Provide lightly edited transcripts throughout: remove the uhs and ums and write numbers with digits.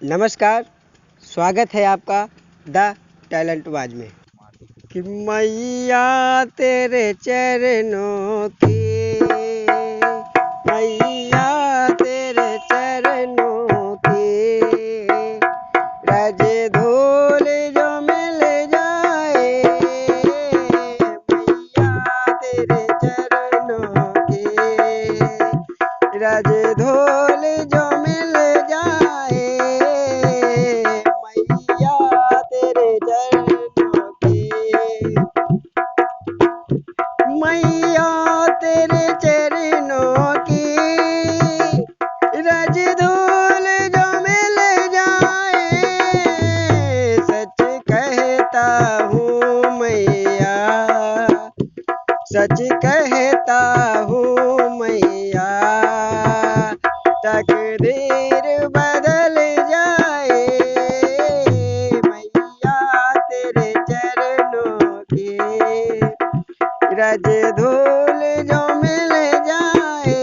नमस्कार, स्वागत है आपका द टैलेंट वाज में। कि मैया तेरे चरणों की, मैया तेरे चरणों की, रज धूल जो मिल जाए, मैया तेरे चरणों की, रज धूल जो मिल जाए, मैया तेरे चरणों की, मैया तेरे चरणों की, रज धूल जो मिल जाए, सच कहता हूँ मैया, सच कहता हूँ मैया, तकदीर बदल जाए, मैया तेरे चरणों की, रज धूल जो मिल जाए।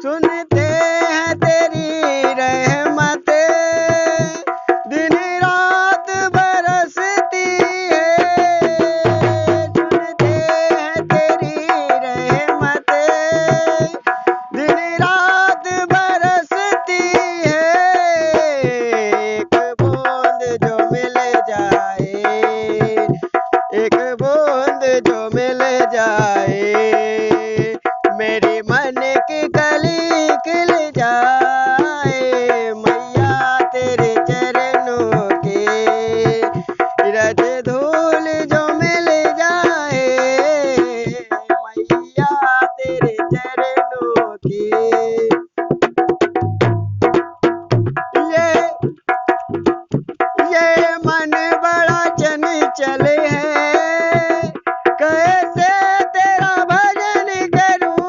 सुनते हैं तेरी रहमत, दिन रात बरसती है, सुनते हैं तेरी रहमत, दिन रात बरसती है, एक बूंद जो मिल जाए, एक बूंद जो मिल जाए, मेरी मन की कली खिल जाए, मैया तेरे चरणों की, रज धूल जो मिल जाए, मैया तेरे चरणों की। ये मन बड़ा चंचल है, कैसे तेरा भजन करूं,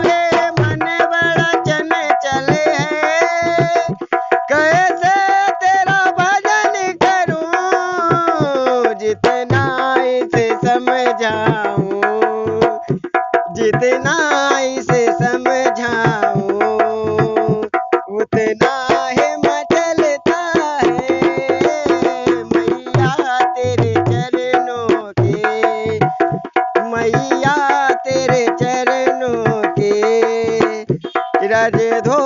ये मन बड़ा चंचल है, कैसे तेरा भजन करूं, जितना इसे समझाऊं, जितना इसे समझाऊं, उतना ही मचलता है, मैया तेरे चरणों की, मैया तेरे चरणों की, रज धो